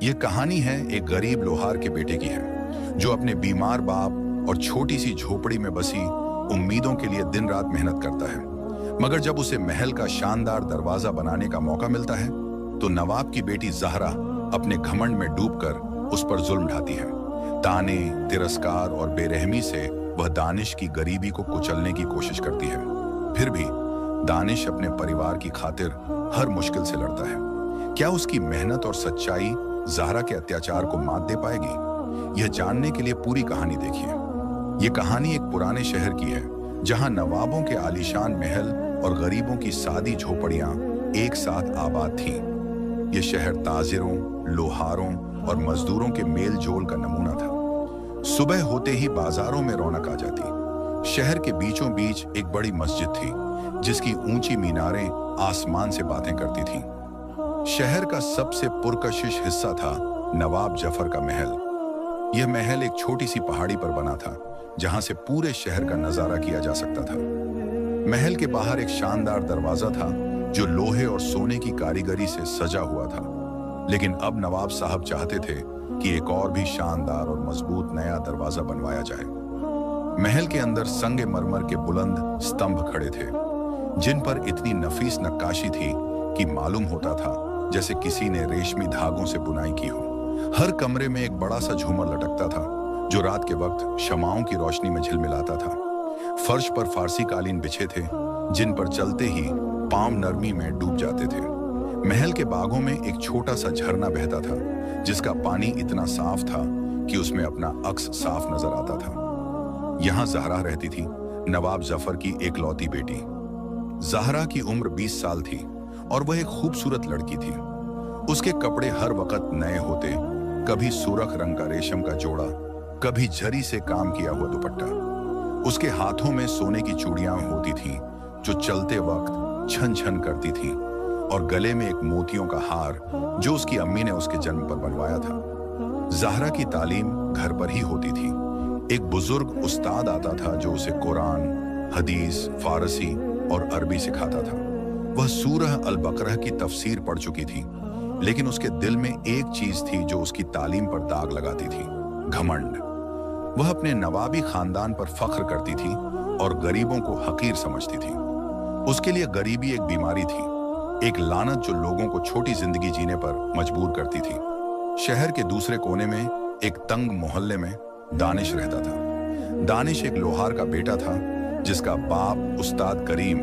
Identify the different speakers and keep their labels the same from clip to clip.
Speaker 1: ये कहानी है एक गरीब लोहार के बेटे की है जो अपने बीमार बाप और छोटी सी झोपड़ी में बसी उम्मीदों के लिए दिन रात मेहनत करता है। मगर जब उसे महल का शानदार दरवाजा बनाने का मौका मिलता है तो नवाब की बेटी जहरा अपने घमंड में डूबकर उस पर जुल्म ढाती है। ताने, तिरस्कार और बेरहमी से वह दानिश की गरीबी को कुचलने की कोशिश करती है। फिर भी दानिश अपने परिवार की खातिर हर मुश्किल से लड़ता है। क्या उसकी मेहनत और सच्चाई ज़हरा के अत्याचार को मात दे पाएगी? यह जानने के लिए पूरी कहानी देखिए। यह कहानी एक पुराने शहर की है जहां नवाबों के आलीशान महल और गरीबों की सादी झोपड़ियां एक साथ आबाद थीं। यह शहर ताजिरों, लोहारों और मजदूरों के मेल जोल का नमूना था। सुबह होते ही बाजारों में रौनक आ जाती। शहर के बीचों बीच एक बड़ी मस्जिद थी जिसकी ऊंची मीनारें आसमान से बातें करती थीं। शहर का सबसे पुरकशिश हिस्सा था नवाब जफर का महल। यह महल एक छोटी सी पहाड़ी पर बना था जहां से पूरे शहर का नजारा किया जा सकता था। महल के बाहर एक शानदार दरवाजा था जो लोहे और सोने की कारीगरी से सजा हुआ था। लेकिन अब नवाब साहब चाहते थे कि एक और भी शानदार और मजबूत नया दरवाजा बनवाया जाए। महल के अंदर संगे मरमर के बुलंद स्तंभ खड़े थे जिन पर इतनी नफीस नक्काशी थी कि मालूम होता था जैसे किसी ने रेशमी धागों से बुनाई की हो। हर कमरे में एक बड़ा सा झूमर लटकता था जो रात के वक्त शमाओं की रोशनी में झिलमिलाता था। फर्श पर फारसी कालीन बिछे थे जिन पर चलते ही पांव नरमी में डूब जाते थे। महल के बागों में एक छोटा सा झरना बहता था जिसका पानी इतना साफ था कि उसमें अपना अक्स साफ नजर आता था। यहां जहरा रहती थी, नवाब जफर की एकलौती बेटी। जहरा की उम्र 20 साल थी और वह एक खूबसूरत लड़की थी। उसके कपड़े हर वक्त नए होते, कभी सुर्ख रंग का रेशम का जोड़ा, कभी जरी से काम किया हुआ दुपट्टा। उसके हाथों में सोने की चूड़ियां होती थीं जो चलते वक्त छन छन करती थीं, और गले में एक मोतियों का हार जो उसकी अम्मी ने उसके जन्म पर बनवाया था। जहरा की तालीम घर पर ही होती थी। एक बुजुर्ग उस्ताद आता था जो उसे कुरान, हदीस, फारसी और अरबी सिखाता था। वह सूरह अल बकरह की तफसीर पढ़ चुकी थी, लेकिन उसके दिल में एक चीज थी जो उसकी तालीम पर दाग लगाती थी, घमंड। वह अपने नवाबी खानदान पर फख्र करती थी और गरीबों को हकीर समझती थी। उसके लिए गरीबी एक बीमारी थी, एक लानत जो लोगों को छोटी जिंदगी जीने पर मजबूर करती थी। शहर के दूसरे कोने में एक तंग मोहल्ले में दानिश रहता था। दानिश एक लोहार का बेटा था जिसका बाप उस्ताद करीम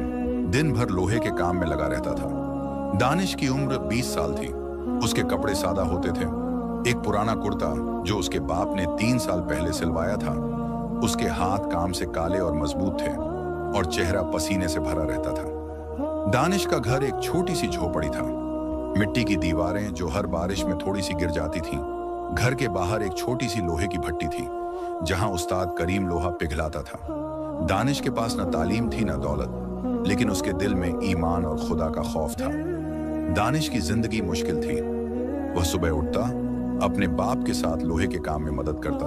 Speaker 1: दिन भर लोहे के काम में लगा रहता था। दानिश की उम्र 20 साल थी। उसके कपड़े सादा होते थे। एक पुराना कुर्ता जो उसके बाप ने 3 साल पहले सिलवाया था, उसके हाथ काम से काले और मजबूत थे और चेहरा पसीने से भरा रहता था। दानिश का घर एक छोटी सी झोपड़ी था। मिट्टी की दीवारें जो हर बारिश में थोड़ी सी गिर जाती थीं। घर के बाहर एक छोटी सी लोहे की भट्टी थी जहां उस्ताद करीम लोहा पिघलाता था। दानिश के पास न तालीम थी न दौलत, लेकिन उसके दिल में ईमान और खुदा का खौफ था। दानिश की जिंदगी मुश्किल थी। वह सुबह उठता, अपने बाप के साथ लोहे के काम में मदद करता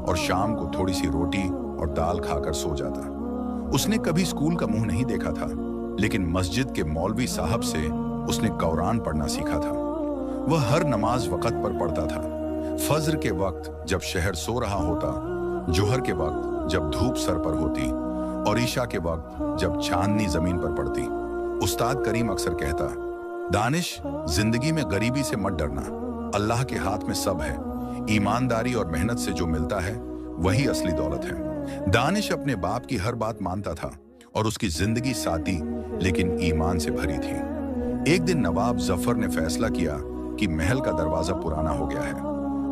Speaker 1: और शाम को थोड़ी सी रोटी और दाल खाकर सो जाता। उसने कभी स्कूल का मुंह नहीं देखा था, लेकिन मस्जिद के मौलवी साहब से उसने कुरान पढ़ना सीखा था। वह हर नमाज वक़्त पर पढ़ता था। फज्र के वक्त जब शहर सो रहा होता, जोहर के वक्त जब धूप सर पर होती और ईशा के वक्त जब चांदनी जमीन पर पड़ती। उस्ताद करीम अक्सर कहता, दानिश, जिंदगी में गरीबी से मत डरना, अल्लाह के हाथ में सब है। ईमानदारी और मेहनत से जो मिलता है वही असली दौलत है। दानिश अपने बाप की हर बात मानता था और उसकी जिंदगी सादी लेकिन ईमान से भरी थी। एक दिन नवाब जफर ने फैसला किया कि महल का दरवाजा पुराना हो गया है।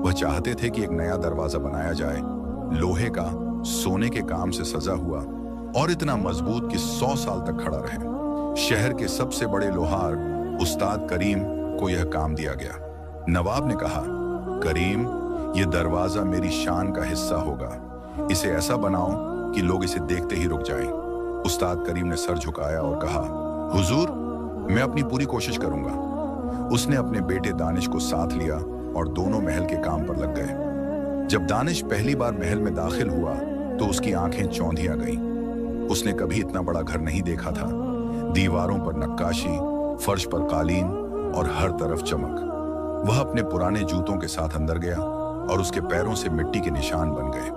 Speaker 1: वह चाहते थे कि एक नया दरवाजा बनाया जाए, लोहे का, सोने के काम से सजा हुआ और इतना मजबूत कि 100 साल तक खड़ा रहे। शहर के सबसे बड़े लोहार उस्ताद करीम को यह काम दिया गया। नवाब ने कहा, करीम, यह दरवाजा मेरी शान का हिस्सा होगा। इसे ऐसा बनाओ कि लोग इसे देखते ही रुक जाएं। उस्ताद करीम ने सर झुकाया और कहा, हुजूर, मैं अपनी पूरी कोशिश करूंगा। उसने अपने बेटे दानिश को साथ लिया और दोनों महल के काम पर लग गए। जब दानिश पहली बार महल में दाखिल हुआ तो उसकी आंखें चौंधिया गईं। उसने कभी इतना बड़ा घर नहीं देखा था। दीवारों पर नक्काशी, फर्श पर कालीन और हर तरफ चमक। वह अपने पुराने जूतों के साथ अंदर गया और उसके पैरों से मिट्टी के निशान बन गए।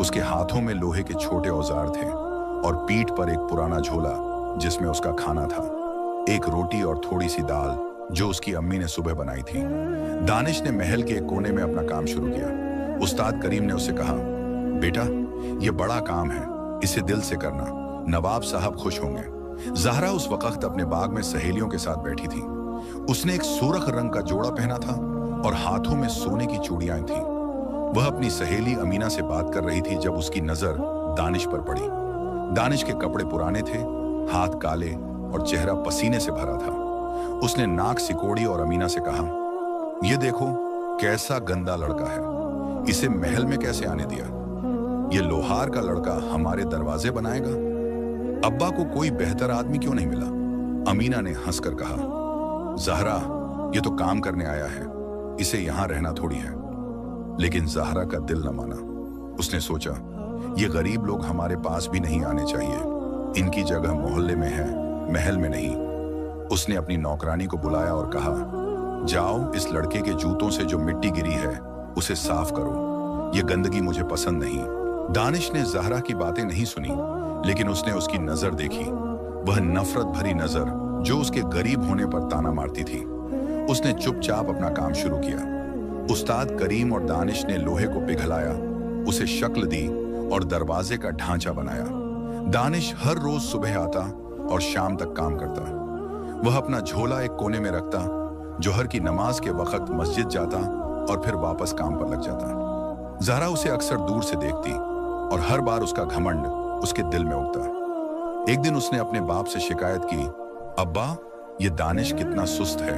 Speaker 1: उसके हाथों में लोहे के छोटे औजार थे और पीठ पर एक पुराना झोला जिसमें उसका खाना था, एक रोटी और थोड़ी सी दाल जो उसकी अम्मी ने सुबह बनाई थी। दानिश ने महल के एक कोने में अपना काम शुरू किया। उस्ताद करीम ने उसे कहा, बेटा ये बड़ा काम है, इसे दिल से करना, नवाब साहब खुश होंगे। ज़हरा उस वक्त अपने बाग में सहेलियों के साथ बैठी थी। उसने एक सुर्ख रंग का जोड़ा पहना था और हाथों में सोने की चूड़ियां थीं। वह अपनी सहेली अमीना से बात कर रही थी जब उसकी नजर दानिश पर पड़ी। दानिश के कपड़े पुराने थे, हाथ काले और चेहरा पसीने से भरा था। उसने नाक सिकोड़ी और अमीना से कहा, यह देखो कैसा गंदा लड़का है, इसे महल में कैसे आने दिया? ये लोहार का लड़का हमारे दरवाजे बनाएगा? अब्बा को कोई बेहतर आदमी क्यों नहीं मिला? अमीना ने हंसकर कहा, ज़हरा ये तो काम करने आया है, इसे यहां रहना थोड़ी है। लेकिन ज़हरा का दिल न माना। उसने सोचा, ये गरीब लोग हमारे पास भी नहीं आने चाहिए, इनकी जगह मोहल्ले में है, महल में नहीं। उसने अपनी नौकरानी को बुलाया और कहा, जाओ इस लड़के के जूतों से जो मिट्टी गिरी है उसे साफ करो, ये गंदगी मुझे पसंद नहीं। दानिश ने ज़हरा की बातें नहीं सुनी, लेकिन उसने उसकी नजर देखी, वह नफरत भरी नजर जो उसके गरीब होने पर ताना मारती थी। उसने चुपचाप अपना काम शुरू किया। उस्ताद करीम और दानिश ने लोहे को पिघलाया, उसे शक्ल दी और दरवाजे का ढांचा बनाया। दानिश हर रोज सुबह आता और शाम तक काम करता। वह अपना झोला एक कोने में रखता, जोहर की नमाज के वक्त मस्जिद जाता और फिर वापस काम पर लग जाता। ज़हरा उसे अक्सर दूर से देखती और हर बार उसका घमंड उसके दिल में उगता। एक दिन उसने अपने बाप से शिकायत की, अब्बा ये दानिश कितना सुस्त है,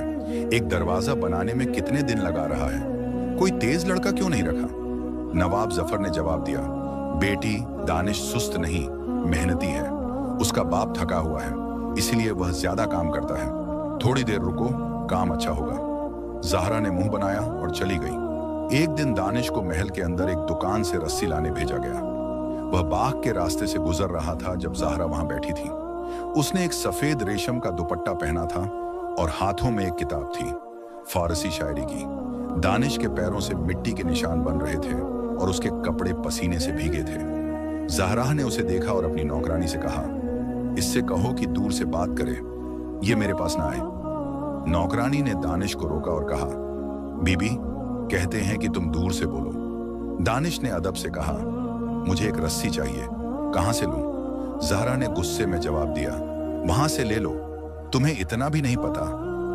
Speaker 1: एक दरवाजा बनाने में कितने दिन लगा रहा है, कोई तेज लड़का क्यों नहीं रखा? नवाब जफर ने जवाब दिया, बेटी दानिश सुस्त नहीं, मेहनती है, उसका बाप थका हुआ है, इसलिए वह ज्यादा काम करता है। थोड़ी देर रुको, काम अच्छा होगा। ज़हरा ने मुंह बनाया और चली गई। एक दिन दानिश को महल के अंदर एक दुकान से रस्सी लाने भेजा गया। वह बाग के रास्ते से गुजर रहा था जब ज़हरा वहां बैठी थी। उसने एक सफेद रेशम का दुपट्टा पहना था और हाथों में एक किताब थी, फारसी शायरी की। दानिश के पैरों से मिट्टी के निशान बन रहे थे और उसके कपड़े पसीने से भीगे थे। ज़हरा ने उसे देखा और अपनी नौकरानी से कहा, इससे कहो कि दूर से बात करे, ये मेरे पास ना आए। नौकरानी ने दानिश को रोका और कहा, बीबी कहते हैं कि तुम दूर से बोलो। दानिश ने अदब से कहा, मुझे एक रस्सी चाहिए, कहां से लूं? ज़हरा ने गुस्से में जवाब दिया, वहां से ले लो, तुम्हें इतना भी नहीं पता,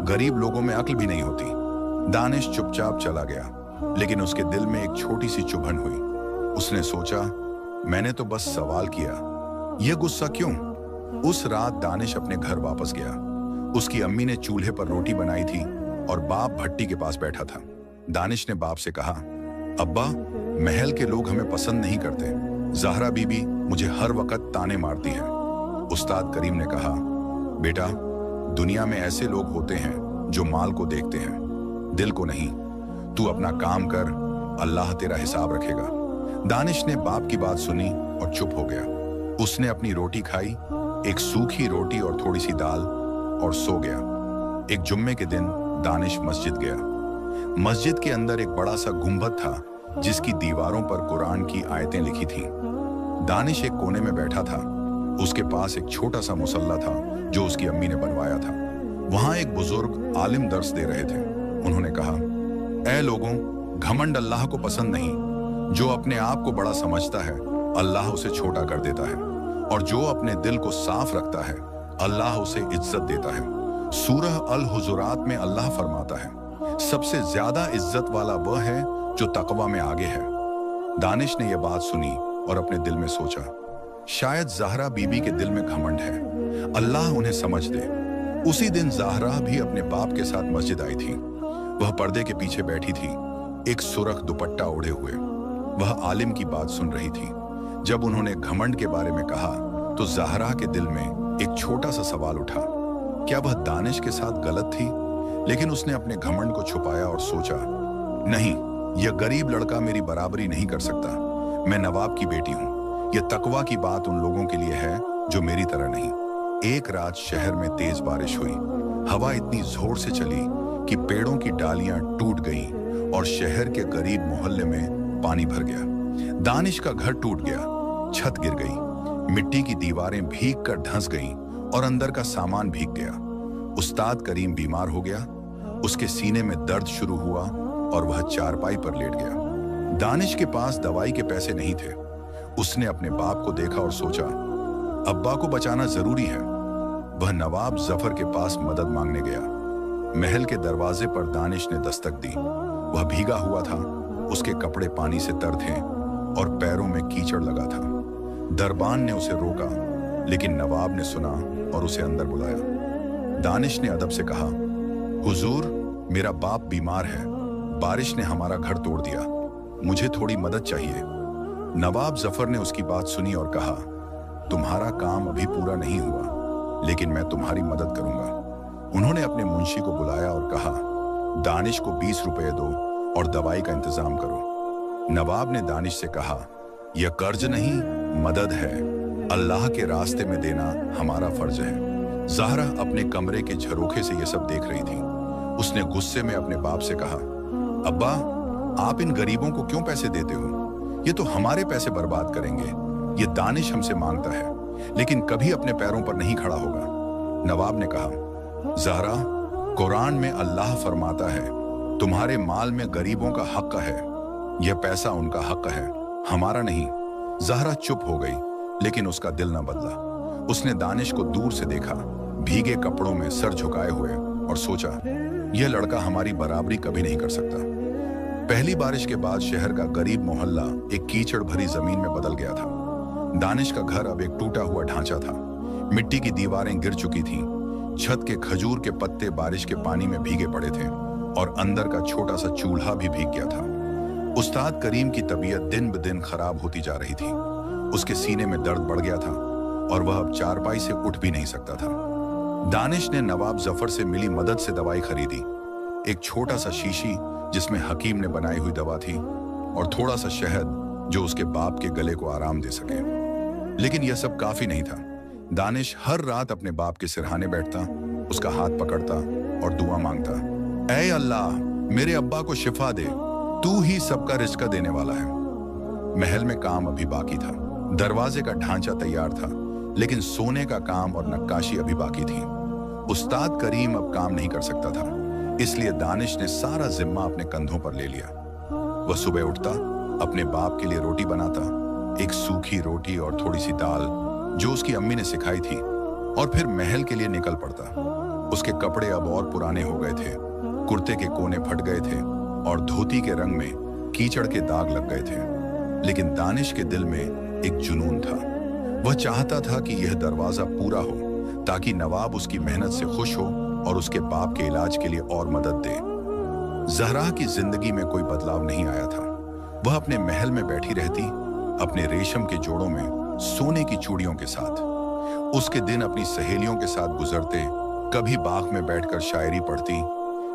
Speaker 1: गरीब लोगों में अक्ल भी नहीं होती। दानिश चुपचाप चला गया, लेकिन उसके दिल में एक छोटी सी चुभन हुई। उसने सोचा, मैंने तो बस सवाल किया, यह गुस्सा क्यों? उस रात दानिश अपने घर वापस गया। उसकी अम्मी ने चूल्हे पर रोटी बनाई थी और बाप भट्टी के पास बैठा था। दानिश ने बाप से कहा, अब्बा महल के लोग हमें पसंद नहीं करते, ज़हरा बीबी मुझे हर वक्त ताने मारती है। उस्ताद करीम ने कहा, बेटा दुनिया में ऐसे लोग होते हैं जो माल को देखते हैं, दिल को नहीं। तू अपना काम कर, अल्लाह तेरा हिसाब रखेगा। दानिश ने बाप की बात सुनी और चुप हो गया। उसने अपनी रोटी खाई, एक सूखी रोटी और थोड़ी सी दाल, और सो गया। एक जुम्मे के दिन दानिश मस्जिद गया। मस्जिद के अंदर एक बड़ा सा गुंबद था जिसकी दीवारों पर कुरान की आयतें लिखी थीं। दानिश एक कोने में बैठा था। उसके पास एक छोटा सा मुसल्ला था जो उसकी अम्मी ने बनवाया था। वहां एक बुजुर्ग आलिम दर्स दे रहे थे। उन्होंने कहा, ऐ लोगों, घमंड अल्लाह को पसंद नहीं। जो अपने आप को बड़ा समझता है, अल्लाह उसे छोटा कर देता है, और जो अपने दिल को साफ रखता है, अल्लाह उसे इज्जत देता है। सूरह अल हुजुरात में अल्लाह फरमाता है, सबसे ज्यादा इज्जत वाला वह है जो तकवा में आगे है। दानिश ने यह बात सुनी और अपने दिल में सोचा, शायद ज़हरा बीबी के दिल में घमंड है, अल्लाह उन्हें समझ दे। उसी दिन ज़हरा भी अपने बाप के साथ मस्जिद आई थी। वह पर्दे के पीछे बैठी थी, एक सुर्ख दुपट्टा ओढ़े हुए। वह आलिम की बात सुन रही थी। जब उन्होंने घमंड के बारे में कहा तो ज़हरा के दिल में एक छोटा सा सवाल उठा, क्या वह दानिश के साथ गलत थी? लेकिन उसने अपने घमंड को छुपाया और सोचा, नहीं, यह गरीब लड़का मेरी बराबरी नहीं कर सकता। मैं नवाब की बेटी हूं। यह तकवा की बात उन लोगों के लिए है जो मेरी तरह नहीं। एक रात शहर में तेज बारिश हुई। हवा इतनी जोर से चली कि पेड़ों की डालियां टूट गईं और शहर के गरीब मोहल्ले में पानी भर गया। दानिश का घर टूट गया, छत गिर गई, मिट्टी की दीवारें भीग कर धंस गईं और अंदर का सामान भीग गया। उस्ताद करीम बीमार हो गया, उसके सीने में दर्द शुरू हुआ और वह चारपाई पर लेट गया। दानिश के पास दवाई के पैसे नहीं थे। उसने अपने बाप को देखा और सोचा, अब्बा को बचाना जरूरी है। वह नवाब जफर के पास मदद मांगने गया। महल के दरवाजे पर दानिश ने दस्तक दी। वह भीगा हुआ था, उसके कपड़े पानी से तर थे और पैरों में कीचड़ लगा था। दरबान ने उसे रोका, लेकिन नवाब ने सुना और उसे अंदर बुलाया। दानिश ने अदब से कहा, हुजूर, मेरा बाप बीमार है, बारिश ने हमारा घर तोड़ दिया, मुझे थोड़ी मदद चाहिए। नवाब जफर ने उसकी बात सुनी और कहा, तुम्हारा काम अभी पूरा नहीं हुआ, लेकिन मैं तुम्हारी मदद करूंगा। उन्होंने अपने मुंशी को बुलाया और कहा, दानिश को 20 रुपए दो और दवाई का इंतजाम करो। नवाब ने दानिश से कहा, यह कर्ज नहीं, मदद है। अल्लाह के रास्ते में देना हमारा फर्ज है। ज़हरा अपने कमरे के झरोखे से यह सब देख रही थी। उसने गुस्से में अपने बाप से कहा, अब्बा, आप इन गरीबों को क्यों पैसे देते हो? ये तो हमारे पैसे बर्बाद करेंगे। ये दानिश हमसे मांगता है, लेकिन कभी अपने पैरों पर नहीं खड़ा होगा। नवाब ने कहा, ज़हरा, कुरान में अल्लाह फरमाता है, तुम्हारे माल में गरीबों का हक है। यह पैसा उनका हक है, हमारा नहीं। ज़हरा चुप हो गई, लेकिन उसका दिल न बदला। उसने दानिश को दूर से देखा, भीगे कपड़ों में सर झुकाए हुए, और सोचा, यह लड़का हमारी बराबरी कभी नहीं कर सकता। पहली बारिश के बाद शहर का गरीब मोहल्ला एक कीचड़ भरी जमीन में बदल गया था। दानिश का घर अब एक टूटा हुआ ढांचा था। मिट्टी की दीवारें गिर चुकी थीं, छत के खजूर के पत्ते बारिश के पानी में भीगे पड़े थे और अंदर का छोटा सा चूल्हा भी भीग गया था। उस्ताद करीम की तबीयत दिन ब दिन खराब होती जा रही थी। उसके सीने में दर्द बढ़ गया था और वह अब चारपाई से उठ भी नहीं सकता था। दानिश ने नवाब जफर से मिली मदद से दवाई खरीदी। एक छोटा सा शीशी जिसमें हकीम ने बनाई हुई दवा थी, और थोड़ा सा शहद जो उसके बाप के गले को आराम दे सके। लेकिन यह सब काफी नहीं था। दानिश हर रात अपने बाप के सिरहाने बैठता, उसका हाथ पकड़ता और दुआ मांगता, ऐ अल्लाह, मेरे अब्बा को शिफा दे, तू ही सबका रिज़्क देने वाला है। महल में काम अभी बाकी था। दरवाजे का ढांचा तैयार था, लेकिन सोने का काम और नक्काशी अभी बाकी थी। उस्ताद करीम अब काम नहीं कर सकता था, इसलिए दानिश ने सारा जिम्मा अपने कंधों पर ले लिया। वह सुबह उठता, अपने बाप के लिए रोटी बनाता, एक सूखी रोटी और थोड़ी सी दाल जो उसकी अम्मी ने सिखाई थी, और फिर महल के लिए निकल पड़ता। उसके कपड़े अब और पुराने हो गए थे, कुर्ते के कोने फट गए थे और धोती के रंग में कीचड़ के दाग लग गए थे। लेकिन दानिश के दिल में एक जुनून था। वह चाहता था कि यह दरवाजा पूरा हो, ताकि नवाब उसकी मेहनत से खुश हो और उसके बाप के इलाज के लिए और मदद दे। ज़हरा की जिंदगी में कोई बदलाव नहीं आया था। वह अपने महल में बैठी रहती, अपने रेशम के जोड़ों में सोने की चूड़ियों के साथ। उसके दिन अपनी सहेलियों के साथ गुजरते, कभी बाग में बैठकर शायरी पढ़ती,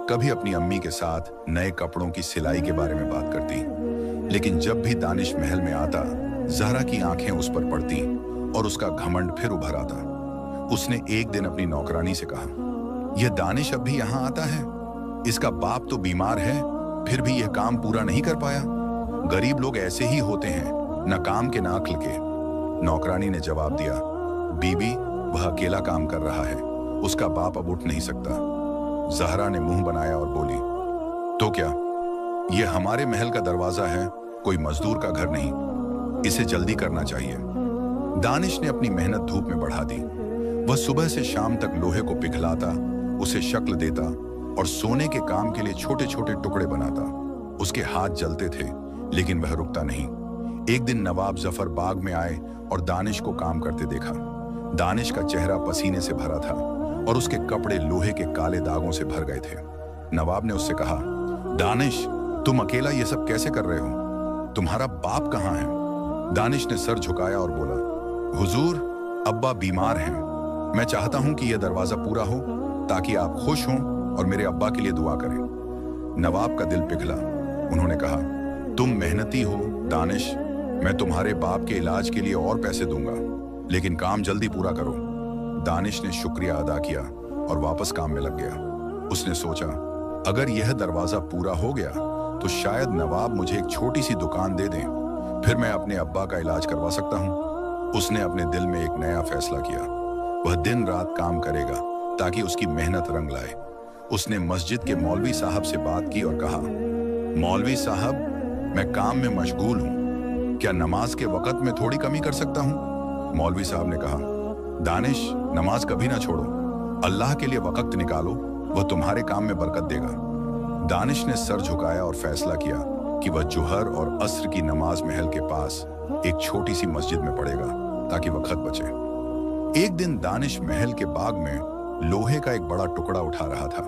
Speaker 1: कभी अपनी अम्मी के साथ नए कपड़ों की सिलाई के बारे में बात करती। लेकिन जब भी दानिश महल में आता, ज़हरा की आंखें उस पर पड़ती और उसका घमंड फिर उभर आता। उसने एक दिन अपनी नौकरानी से कहा, यह दानिश अब भी यहाँ आता है? इसका बाप तो बीमार है, फिर भी यह काम पूरा नहीं कर पाया। गरीब लोग ऐसे ही होते हैं, न काम के न अक्ल के। नौकरानी ने जवाब दिया, बीबी, वह अकेला काम कर रहा है, उसका बाप अब उठ नहीं सकता। ज़हरा ने मुंह बनाया और बोली, तो क्या यह हमारे महल का दरवाजा है, कोई मजदूर का घर नहीं। इसे जल्दी करना चाहिए। दानिश ने अपनी मेहनत धूप में बढ़ा दी। वह सुबह से शाम तक लोहे को पिघलाता, उसे शक्ल देता और सोने के काम के लिए छोटे छोटे टुकड़े बनाता। उसके हाथ जलते थे, लेकिन वह रुकता नहीं। एक दिन नवाब जफर बाग में आए और दानिश को काम करते देखा। दानिश का चेहरा पसीने से भरा था और उसके कपड़े लोहे के काले दागों से भर गए थे। नवाब ने उससे कहा, दानिश, तुम अकेला ये सब कैसे कर रहे हो? तुम्हारा बाप कहाँ है? दानिश ने सर झुकाया और बोला, हुजूर, अब्बा बीमार हैं। मैं चाहता हूं कि यह दरवाजा पूरा हो, ताकि आप खुश हों और मेरे अब्बा के लिए दुआ करें। नवाब का दिल पिघला। उन्होंने कहा, तुम मेहनती हो दानिश, मैं तुम्हारे बाप के इलाज के लिए और पैसे दूंगा, लेकिन काम जल्दी पूरा करो। दानिश ने शुक्रिया अदा किया और वापस काम में लग गया। उसने सोचा, अगर यह दरवाजा पूरा हो गया तो शायद नवाब मुझे एक छोटी सी दुकान दे दें, फिर मैं अपने अब्बा का इलाज करवा सकता हूँ। उसने अपने दिल में एक नया फैसला किया। वह दिन रात काम करेगा ताकि उसकी मेहनत रंग लाए। उसने मस्जिद के मौलवी साहब से बात की और कहा, मौलवी साहब, मैं काम में मशगूल हूँ, क्या नमाज के वक़्त में थोड़ी कमी कर सकता हूँ? मौलवी साहब ने कहा, दानिश, नमाज कभी ना छोड़ो, अल्लाह के लिए वक़्त निकालो, वह तुम्हारे काम में बरकत देगा। दानिश ने सर झुकाया और फैसला किया कि वह जुहर और असर की नमाज महल के पास एक छोटी सी मस्जिद में पढ़ेगा ताकि वक़्त बचे। एक दिन दानिश महल के बाग में लोहे का एक बड़ा टुकड़ा उठा रहा था।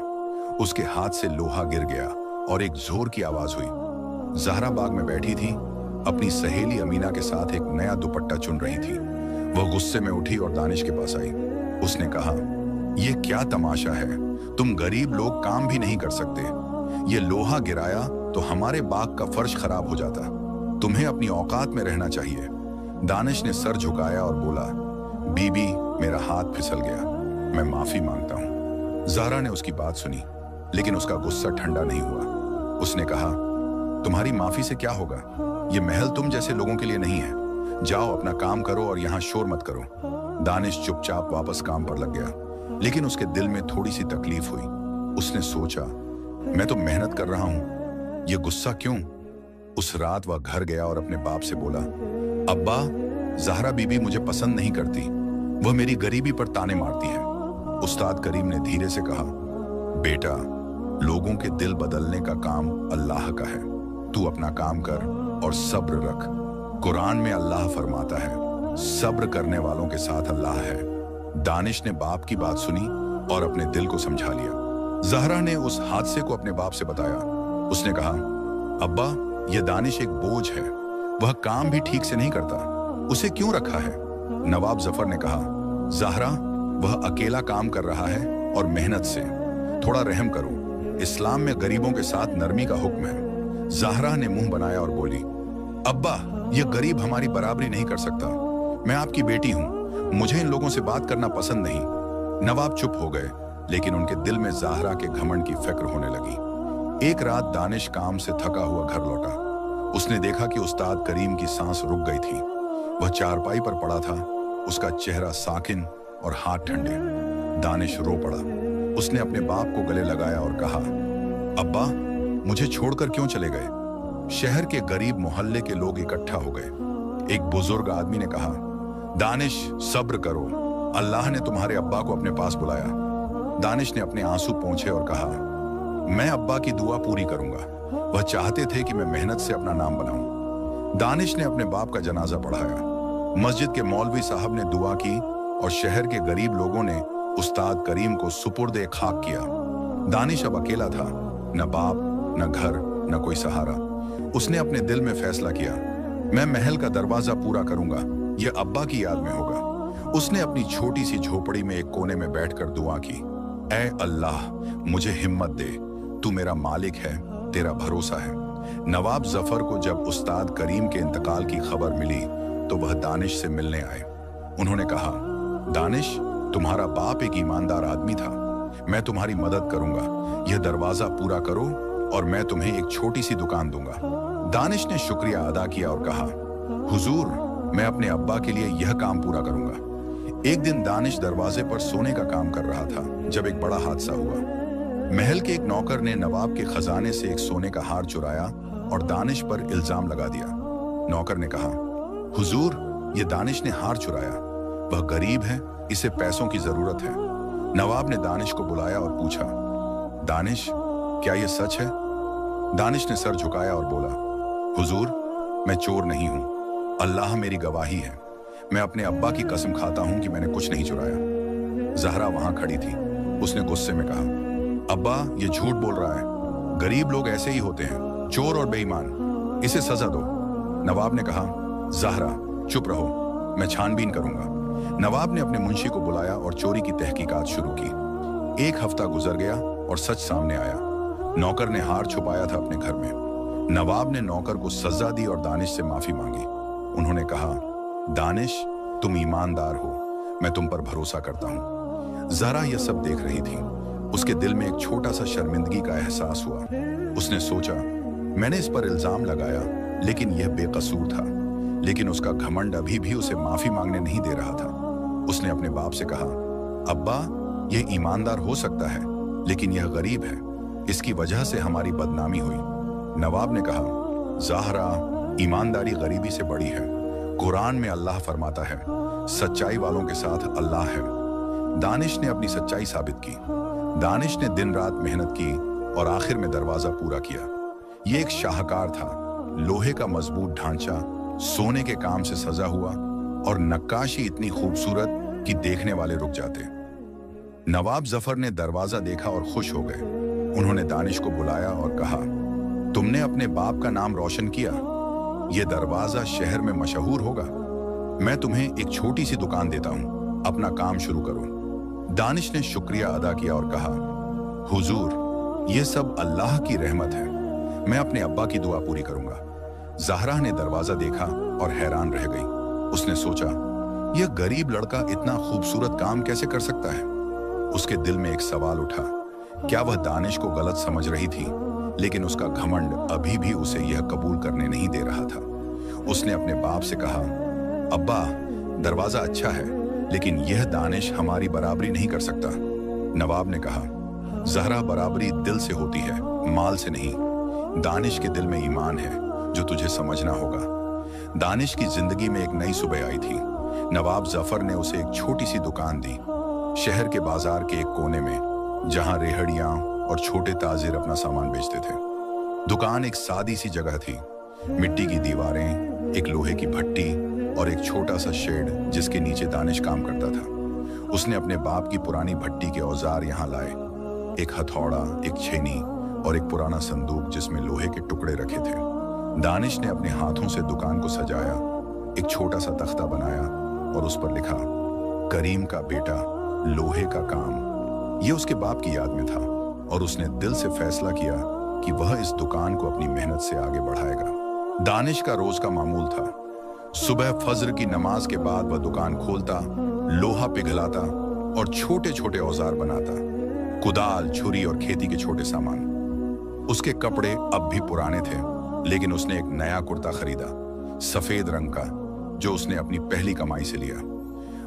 Speaker 1: उसके हाथ से लोहा गिर गया और एक जोर की आवाज हुई। ज़हरा बाग में बैठी थी, अपनी सहेली अमीना के साथ एक नया दुपट्टा चुन रही थी। वह गुस्से में उठी और दानिश के पास आई। उसने कहा, यह क्या तमाशा है? तुम गरीब लोग काम भी नहीं कर सकते। ये लोहा गिराया तो हमारे बाग का फर्श खराब हो जाता। तुम्हें अपनी औकात में रहना चाहिए। दानिश ने सर झुकाया और बोला, बीबी, मेरा हाथ फिसल गया, मैं माफी मांगता हूँ। ज़हरा ने उसकी बात सुनी, लेकिन उसका गुस्सा ठंडा नहीं हुआ। उसने कहा, तुम्हारी माफी से क्या होगा? ये महल तुम जैसे लोगों के लिए नहीं है। जाओ अपना काम करो और यहाँ शोर मत करो। दानिश चुपचाप वापस काम पर लग गया, लेकिन उसके दिल में थोड़ी सी तकलीफ हुई। उसने सोचा, मैं तो मेहनत कर रहा हूँ, ये गुस्सा क्यों? उस रात वह घर गया और अपने बाप से बोला, अब्बा, ज़हरा बीबी मुझे पसंद नहीं करती, वह मेरी गरीबी पर ताने मारती है। उस्ताद करीम ने धीरे से कहा, बेटा, लोगों के दिल बदलने का काम अल्लाह का है। तू अपना काम कर और सब्र रख। कुरान में अल्लाह फरमाता है, सब्र करने वालों के साथ अल्लाह है। दानिश ने बाप की बात सुनी और अपने दिल को समझा लिया। ज़हरा ने उस हादसे को अपने बाप से बताया। उसने कहा, अब्बा, यह दानिश एक बोझ है, वह काम भी ठीक से नहीं करता, उसे क्यों रखा है? नवाब जफर ने कहा, ज़हरा, वह अकेला काम कर रहा है और मेहनत से, थोड़ा रहम करो। इस्लाम में गरीबों के साथ नरमी का हुक्म है। ज़हरा ने मुंह बनाया और बोली, अब्बा, यह गरीब हमारी बराबरी नहीं कर सकता। मैं आपकी बेटी हूं, मुझे इन लोगों से बात करना पसंद नहीं। नवाब चुप हो गए, लेकिन उनके दिल में ज़हरा के घमंड की फिक्र होने लगी। एक रात दानिश काम से थका हुआ घर लौटा। उसने देखा कि उस्ताद करीम की सांस रुक गई थी। वह चारपाई पर पड़ा था, उसका चेहरा साकिन और हाथ ठंडे। दानिश रो पड़ा। उसने अपने बाप को गले लगाया और कहा, अब्बा, मुझे छोड़कर क्यों चले गए? शहर के गरीब मोहल्ले के लोग इकट्ठा हो गए। एक बुजुर्ग आदमी ने कहा, दानिश, सब्र करो, अल्लाह ने तुम्हारे अब्बा को अपने पास बुलाया। दानिश ने अपने आंसू पोंछे और कहा, मैं अब्बा की दुआ पूरी करूंगा, वह चाहते थे कि मैं मेहनत से अपना नाम बनाऊं। दानिश ने अपने बाप का जनाजा पढ़ाया। मस्जिद के मौलवी साहब ने दुआ की और शहर के गरीब लोगों ने उस्ताद करीम को सुपुर्द खाक किया। दानिश अब अकेला था, न बाप, न घर, न कोई सहारा। उसने अपने दिल में फैसला किया, मैं महल का दरवाजा पूरा करूंगा, यह अब्बा की याद में होगा। उसने अपनी छोटी सी झोपड़ी में एक कोने में बैठकर दुआ की, ऐ अल्लाह, मुझे हिम्मत दे, तू मेरा मालिक है, तेरा भरोसा है। नवाब जफर को जब उस्ताद करीम के इंतकाल की खबर मिली तो वह दानिश से मिलने आए। उन्होंने कहा, दानिश, तुम्हारा बाप एक ईमानदार आदमी था, मैं तुम्हारी मदद करूंगा, यह दरवाजा पूरा करो और मैं तुम्हें एक छोटी सी दुकान दूंगा। दानिश ने शुक्रिया अदा किया और कहा, हुजूर, मैं अपने अब्बा के लिए यह काम पूरा करूंगा। एक दिन दानिश दरवाजे पर सोने का काम कर रहा था जब एक बड़ा हादसा हुआ। महल के एक नौकर ने नवाब के खजाने से एक सोने का हार चुराया और दानिश पर इल्जाम लगा दिया। नौकर ने कहा, हुजूर, ये दानिश ने हार चुराया, वह गरीब है, इसे पैसों की जरूरत है। नवाब ने दानिश को बुलाया और पूछा, दानिश, क्या यह सच है? दानिश ने सर झुकाया और बोला, हुजूर, मैं चोर नहीं हूं, अल्लाह मेरी गवाही है, मैं अपने अब्बा की कसम खाता हूं कि मैंने कुछ नहीं चुराया। ज़हरा वहां खड़ी थी। उसने गुस्से में कहा, अब्बा, ये झूठ बोल रहा है, गरीब लोग ऐसे ही होते हैं, चोर और बेईमान, इसे सजा दो। नवाब ने कहा, ज़हरा, चुप रहो, मैं छानबीन करूंगा। नवाब ने अपने मुंशी को बुलाया और चोरी की तहकीकात शुरू की। एक हफ्ता गुजर गया और सच सामने आया। नौकर ने हार छुपाया था अपने घर में। नवाब ने नौकर को सजा दी और दानिश से माफी मांगी। उन्होंने कहा, दानिश, तुम ईमानदार हो, मैं तुम पर भरोसा करता हूं। ज़हरा यह सब देख रही थी। उसके दिल में एक छोटा सा शर्मिंदगी का एहसास हुआ। उसने सोचा, मैंने इस पर इल्जाम लगाया, लेकिन यह बेकसूर था। लेकिन उसका घमंड अभी भी उसे माफी मांगने नहीं दे रहा था। उसने अपने बाप से कहा, अब्बा, यह ईमानदार हो सकता है, लेकिन यह गरीब है। इसकी वजह से हमारी बदनामी हुई। नवाब ने कहा, ज़हरा, ईमानदारी गरीबी से बड़ी है। कुरान में अल्लाह फरमाता है, सच्चाई वालों के साथ अल्लाह है। दानिश ने अपनी सच्चाई साबित की। दानिश ने दिन रात मेहनत की और आखिर में दरवाजा पूरा किया। यह एक शाहकार था। लोहे का मजबूत ढांचा, सोने के काम से सजा हुआ और नक्काशी इतनी खूबसूरत कि देखने वाले रुक जाते। नवाब जफर ने दरवाजा देखा और खुश हो गए। उन्होंने दानिश को बुलाया और कहा, तुमने अपने बाप का नाम रोशन किया। यह दरवाजा शहर में मशहूर होगा। मैं तुम्हें एक छोटी सी दुकान देता हूं, अपना काम शुरू करो। दानिश ने शुक्रिया अदा किया और कहा, हुजूर, यह सब अल्लाह की रहमत है। मैं अपने अब्बा की दुआ पूरी करूंगा। ज़हरा ने दरवाजा देखा और हैरान रह गई। उसने सोचा, यह गरीब लड़का इतना खूबसूरत काम कैसे कर सकता है। उसके दिल में एक सवाल उठा, क्या वह दानिश को गलत समझ रही थी? लेकिन उसका घमंड अभी भी उसे यह कबूल करने नहीं दे रहा था। उसने अपने बाप से कहा, अब्बा, दरवाजा अच्छा है, लेकिन यह दानिश हमारी बराबरी नहीं कर सकता। नवाब ने कहा, ज़हरा, बराबरी दिल से होती है, माल से नहीं। दानिश के दिल में ईमान है जो तुझे समझना होगा। दानिश की जिंदगी में एक नई सुबह आई थी। नवाब जफर ने उसे एक छोटी सी दुकान दी, शहर के बाजार के एक कोने में, जहां रेहड़ियां और छोटे ताजिर अपना सामान बेचते थे। दुकान एक सादी सी जगह थी। मिट्टी की दीवारें, एक लोहे की भट्टी और एक छोटा सा शेड जिसके नीचे दानिश काम करता था। उसने अपने बाप की पुरानी भट्टी के औजार यहाँ लाए, एक हथौड़ा, एक छेनी और एक पुराना संदूक जिसमें लोहे के टुकड़े रखे थे। दानिश ने अपने हाथों से दुकान को सजाया, एक छोटा सा तख्ता बनाया और उस पर लिखा, करीम का बेटा, लोहे का काम। यह उसके बाप की याद में था और उसने दिल से फैसला किया कि वह इस दुकान को अपनी मेहनत से आगे बढ़ाएगा। दानिश का रोज का मामूल था। सुबह फज्र की नमाज के बाद वह दुकान खोलता, लोहा पिघलाता और छोटे छोटे औजार बनाता, कुदाल, छुरी और खेती के छोटे सामान। उसके कपड़े अब भी पुराने थे, लेकिन उसने एक नया कुर्ता खरीदा, सफेद रंग का, जो उसने अपनी पहली कमाई से लिया।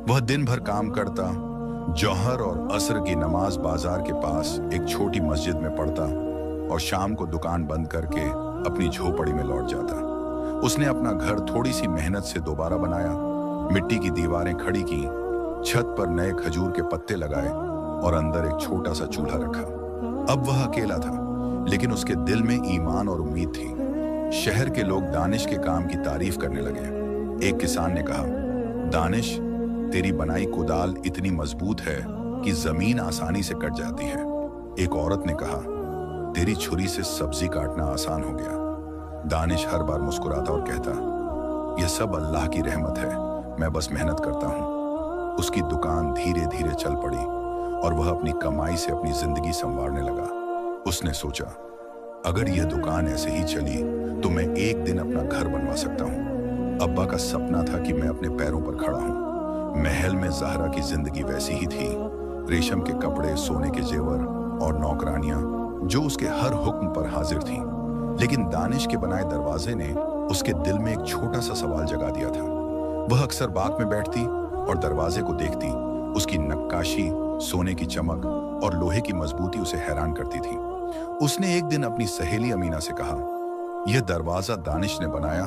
Speaker 1: वह दिन भर काम करता, जौहर और असर की नमाज बाजार के पास एक छोटी मस्जिद में पढ़ता और शाम को दुकान बंद करके अपनी झोपड़ी में लौट जाता। उसने अपना घर थोड़ी सी मेहनत से दोबारा बनाया, मिट्टी की दीवारें खड़ी की, छत पर नए खजूर के पत्ते लगाए और अंदर एक छोटा सा चूल्हा रखा। अब वह अकेला था, लेकिन उसके दिल में ईमान और उम्मीद थी। शहर के लोग दानिश के काम की तारीफ करने लगे। एक किसान ने कहा, दानिश, तेरी बनाई कुदाल इतनी मजबूत है कि जमीन आसानी से कट जाती है। एक औरत ने कहा, तेरी छुरी से सब्जी काटना आसान हो गया। दानिश हर बार मुस्कुराता और कहता, यह सब अल्लाह की रहमत है, मैं बस मेहनत करता हूँ। उसकी दुकान धीरे धीरे चल पड़ी और वह अपनी कमाई से अपनी जिंदगी संवारने लगा। उसने सोचा, अगर यह दुकान ऐसे ही चली तो मैं एक दिन अपना घर बनवा सकता हूँ। अब्बा का सपना था कि मैं अपने पैरों पर खड़ा हूँ। महल में ज़हरा की जिंदगी वैसी ही थी, रेशम के कपड़े, सोने के जेवर और नौकरानियां जो उसके हर हुक्म पर हाजिर थीं। लेकिन दानिश के बनाए दरवाजे ने उसके दिल में एक छोटा सा सवाल जगा दिया था। वह अक्सर बाग में बैठती और दरवाजे को देखती। उसकी नक्काशी, सोने की चमक और लोहे की मजबूती उसे हैरान करती थी। उसने एक दिन अपनी सहेली अमीना से कहा, यह दरवाजा दानिश ने बनाया,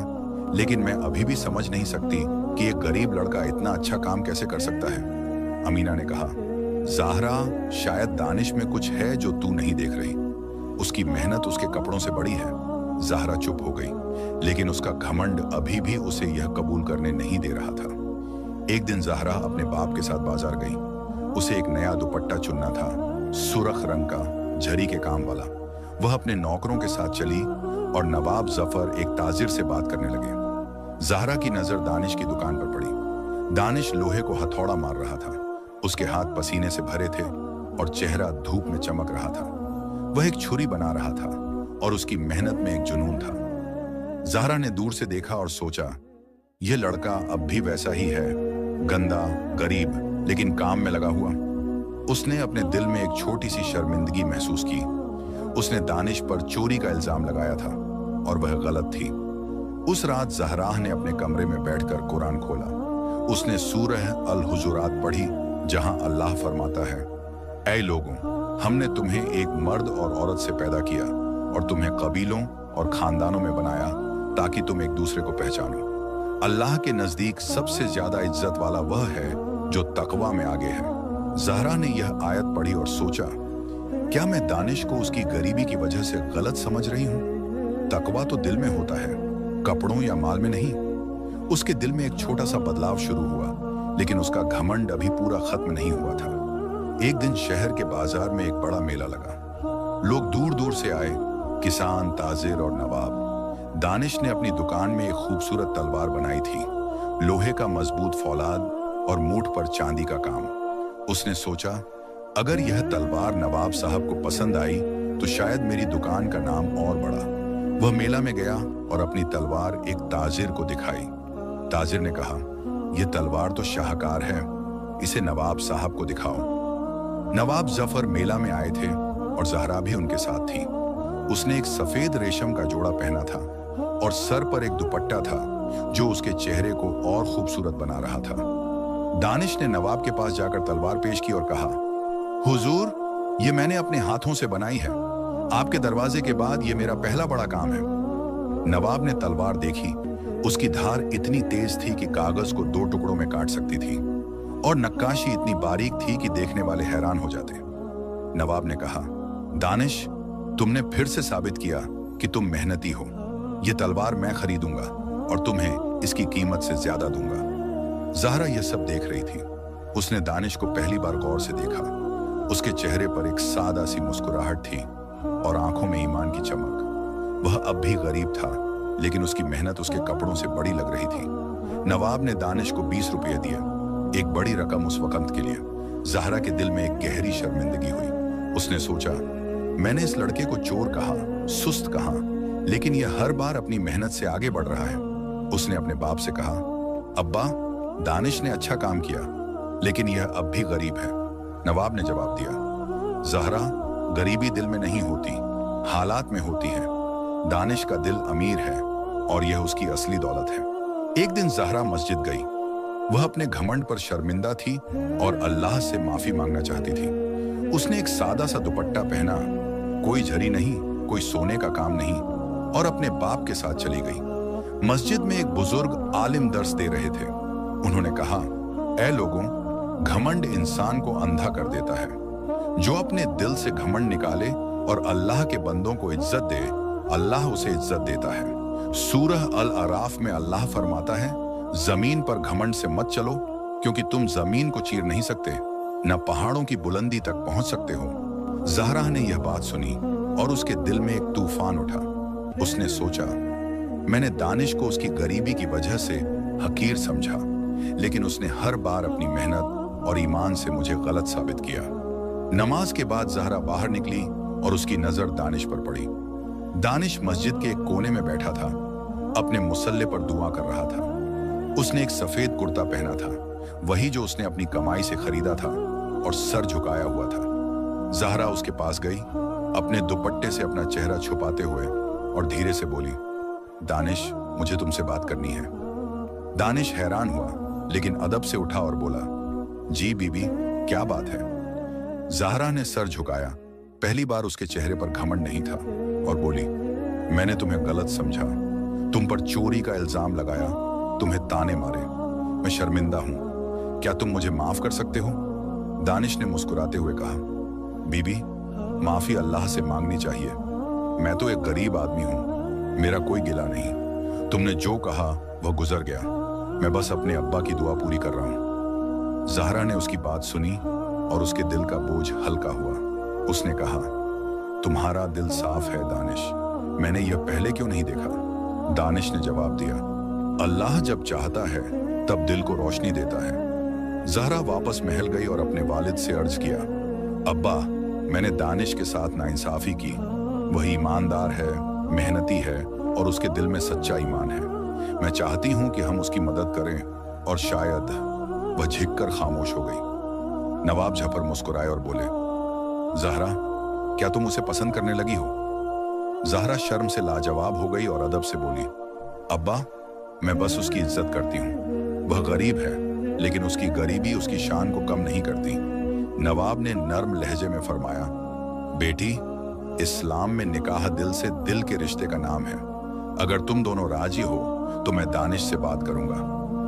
Speaker 1: लेकिन मैं अभी भी समझ नहीं सकती कि एक गरीब लड़का इतना अच्छा काम कैसे कर सकता है। अमीना ने कहा, ज़हरा, शायद दानिश में कुछ है जो तू नहीं देख रही। उसकी मेहनत उसके कपड़ों से बड़ी है। ज़हरा चुप हो गई, लेकिन उसका घमंड अभी भी उसे यह कबूल करने नहीं दे रहा था। एक दिन ज़हरा अपने बाप के साथ बाजार गई। उसे एक नया दुपट्टा चुनना था, सुर्ख रंग का, झरी के काम वाला। वह अपने नौकरों के साथ चली और नवाब जफर एक ताजिर से बात करने लगे। ज़हरा की नजर दानिश की दुकान पर पड़ी। दानिश लोहे को हथौड़ा मार रहा था। उसके हाथ पसीने से भरे थे और चेहरा धूप में चमक रहा था। वह एक छुरी बना रहा था और उसकी मेहनत में एक जुनून था। ज़हरा ने दूर से देखा और सोचा, यह लड़का अब भी वैसा ही है, गंदा, गरीब, लेकिन काम में लगा हुआ। उसने अपने दिल में एक छोटी सी शर्मिंदगी महसूस की। उसने दानिश पर चोरी का इल्जाम लगाया था और वह गलत थी। उस रात ज़हराह ने अपने कमरे में बैठकर कुरान खोला। उसने सूरह अल हुजुरात पढ़ी, जहां अल्लाह फरमाता है, ऐ लोगों, हमने तुम्हें एक मर्द और औरत से पैदा किया और तुम्हें कबीलों और खानदानों में बनाया ताकि तुम एक दूसरे को पहचानो। अल्लाह के नजदीक सबसे ज्यादा इज्जत वाला वह है जो तकवा में आगे है। ज़हरा ने यह आयत पढ़ी और सोचा, क्या मैं दानिश को उसकी गरीबी की वजह से गलत समझ रही हूं? तकवा तो दिल में होता है, कपड़ों या माल में नहीं। उसके दिल में एक छोटा सा बदलाव शुरू हुआ, लेकिन उसका घमंड अभी पूरा खत्म नहीं हुआ था। एक दिन शहर के बाजार में एक बड़ा मेला लगा। लोग दूर दूर से आए, किसान, ताजिर और नवाब। दानिश ने अपनी दुकान में एक खूबसूरत तलवार बनाई थी, लोहे का मजबूत फौलाद और मूठ पर चांदी का काम। उसने सोचा, अगर यह तलवार नवाब साहब को पसंद आई तो शायद मेरी दुकान का नाम और बढ़ा। वह मेला में गया और अपनी तलवार एक ताजिर को दिखाई। ताजिर ने कहा, यह तलवार तो शाहकार है, इसे नवाब साहब को दिखाओ। नवाब जफर मेला में आए थे और ज़हरा भी उनके साथ थी। उसने एक सफेद रेशम का जोड़ा पहना था और सर पर एक दुपट्टा था जो उसके चेहरे को और खूबसूरत बना रहा था। दानिश ने नवाब के पास जाकर तलवार पेश की और कहा, हुजूर, ये मैंने अपने हाथों से बनाई है। आपके दरवाजे के बाद ये मेरा पहला बड़ा काम है। नवाब ने तलवार देखी। उसकी धार इतनी तेज थी कि कागज को 2 टुकड़ों में काट सकती थी और नक्काशी इतनी बारीक थी कि देखने वाले हैरान हो जाते। नवाब ने कहा, दानिश, तुमने फिर से साबित किया कि तुम मेहनती हो। यह तलवार मैं खरीदूंगा और तुम्हें इसकी कीमत से ज्यादा दूंगा। ज़हरा यह सब देख रही थी। उसने दानिश को पहली बार गौर से देखा। उसके चेहरे पर एक सादा सी मुस्कुराहट थी और आंखों में ईमान की चमक। वह अब भी गरीब था, लेकिन उसकी मेहनत उसके कपड़ों से बड़ी लग रही थी। नवाब ने दानिश को 20 रुपये दिए, एक बड़ी रकम उस वक्त के लिए। ज़हरा के दिल में एक गहरी शर्मिंदगी हुई। उसने सोचा, मैंने इस लड़के को चोर कहा, सुस्त कहा, लेकिन यह हर बार अपनी मेहनत से आगे बढ़ रहा है। उसने अपने बाप से कहा, अब्बा, दानिश ने अच्छा काम किया, लेकिन यह अब भी गरीब है। नवाब ने जवाब दिया, ज़हरा, गरीबी दिल में नहीं होती, हालात में होती है। दानिश का दिल अमीर है और यह उसकी असली दौलत है। एक दिन ज़हरा मस्जिद गई। वह अपने घमंड पर शर्मिंदा थी और अल्लाह से माफी मांगना चाहती थी। उसने एक सादा सा दुपट्टा पहना, कोई झरी नहीं, कोई सोने का काम नहीं, और अपने बाप के साथ चली गई। मस्जिद में एक बुजुर्ग आलिम दर्स दे रहे थे। उन्होंने कहा, ऐ लोगों, घमंड इंसान को अंधा कर देता है। जो अपने दिल से घमंड निकाले और अल्लाह के बंदों को इज्जत दे, अल्लाह उसे इज्जत देता है। सूरह अल अराफ में अल्लाह फरमाता है, जमीन पर घमंड से मत चलो, क्योंकि तुम जमीन को चीर नहीं सकते, न पहाड़ों की बुलंदी तक पहुंच सकते हो। ज़हरा ने यह बात सुनी और उसके दिल में एक तूफान उठा। उसने सोचा, मैंने दानिश को उसकी गरीबी की वजह से हकीर समझा, लेकिन उसने हर बार अपनी मेहनत और ईमान से मुझे गलत साबित किया। नमाज के बाद ज़हरा बाहर निकली और उसकी नजर दानिश पर पड़ी। दानिश मस्जिद के एक कोने में बैठा था, अपने मुसल्ले पर दुआ कर रहा था। उसने एक सफेद कुर्ता पहना था, वही जो उसने अपनी कमाई से खरीदा था, और सर झुकाया हुआ था। ज़हरा उसके पास गई, अपने दुपट्टे से अपना चेहरा छुपाते हुए, और धीरे से बोली, दानिश, मुझे तुमसे बात करनी है। दानिश हैरान हुआ, लेकिन अदब से उठा और बोला, जी बीबी, क्या बात है? ज़हरा ने सर झुकाया। पहली बार उसके चेहरे पर घमंड नहीं था, और बोली, मैंने तुम्हें गलत समझा, तुम पर चोरी का इल्जाम लगाया, तुम्हें ताने मारे। मैं शर्मिंदा हूं, क्या तुम मुझे माफ कर सकते हो? दानिश ने मुस्कुराते हुए कहा, बीबी, माफी अल्लाह से मांगनी चाहिए। मैं तो एक गरीब आदमी हूं, मेरा कोई गिला नहीं। तुमने जो कहा वह गुजर गया, मैं बस अपने अब्बा की दुआ पूरी कर रहा हूं। ज़हरा ने उसकी बात सुनी और उसके दिल का बोझ हल्का हुआ। उसने कहा, तुम्हारा दिल साफ है दानिश, मैंने यह पहले क्यों नहीं देखा? दानिश ने जवाब दिया, अल्लाह जब चाहता है तब दिल को रोशनी देता है। ज़हरा वापस महल गई और अपने वालिद से अर्ज किया, अब्बा, मैंने दानिश के साथ नाइंसाफी की। वह ईमानदार है, मेहनती है और उसके दिल में सच्चा ईमान है। मैं चाहती हूं कि हम उसकी मदद करें, और शायद वह झिककर खामोश हो गई। नवाब जफर मुस्कुराए और बोले, जहरा, क्या तुम उसे पसंद करने लगी हो? जहरा शर्म से लाजवाब हो गई और अदब से बोली, अब्बा, मैं बस उसकी इज्जत करती हूँ। वह गरीब है, लेकिन उसकी गरीबी उसकी शान को कम नहीं करती। नवाब ने नर्म लहजे में फरमाया, बेटी, इस्लाम में निकाह दिल से दिल के रिश्ते का नाम है। अगर तुम दोनों राजी हो तो मैं दानिश से बात करूंगा।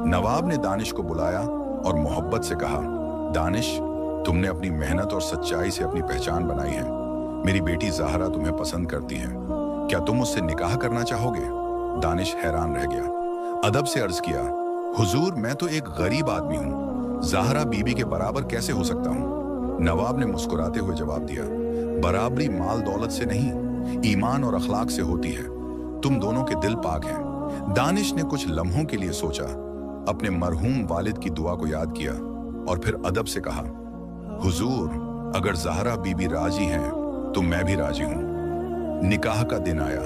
Speaker 1: नवाब ने दानिश को बुलाया और मोहब्बत से कहा, दानिश, तुमने अपनी मेहनत और सच्चाई से अपनी पहचान बनाई है। मेरी बेटी ज़हरा तुम्हें पसंद करती है। क्या तुम उससे निकाह करना चाहोगे? दानिश हैरान रह गया। अदब से अर्ज किया, हुजूर, मैं तो एक गरीब आदमी हूँ। ज़हरा बीबी के बराबर कैसे हो सकता हूँ? नवाब ने मुस्कुराते हुए जवाब दिया, बराबरी माल दौलत से नहीं, ईमान और अखलाक से होती है। तुम दोनों के दिल पाक हैं। दानिश ने कुछ लम्हों के लिए सोचा, अपने मरहूम वालिद की दुआ को याद किया और फिर अदब से कहा, हुजूर, अगर ज़हरा बीबी राजी हैं तो मैं भी राजी हूं। निकाह का दिन आया।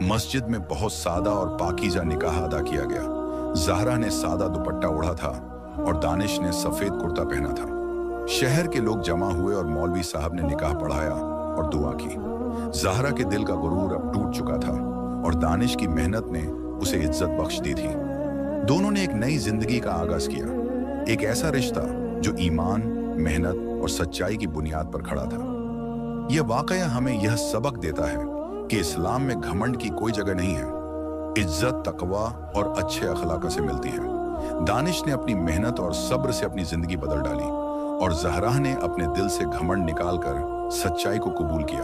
Speaker 1: मस्जिद में बहुत सादा और पाकीज़ा निकाह अदा किया गया। ज़हरा ने सादा दुपट्टा ओढ़ा था और दानिश ने सफेद कुर्ता पहना था। शहर के लोग जमा हुए और मौलवी साहब ने निकाह पढ़ाया और दुआ की। ज़हरा के दिल का गुरूर अब टूट चुका था और दानिश की मेहनत ने उसे इज्जत बख्श दी थी। दोनों ने एक नई जिंदगी का आगाज किया, एक ऐसा रिश्ता जो ईमान, मेहनत और सच्चाई की बुनियाद पर खड़ा था। यह वाकया हमें यह सबक देता है कि इस्लाम में घमंड की कोई जगह नहीं है। इज्जत तकवा और अच्छे अखलाक से मिलती है। दानिश ने अपनी मेहनत और सब्र से अपनी जिंदगी बदल डाली और ज़हरा ने अपने दिल से घमंड निकालकर सच्चाई को कबूल किया।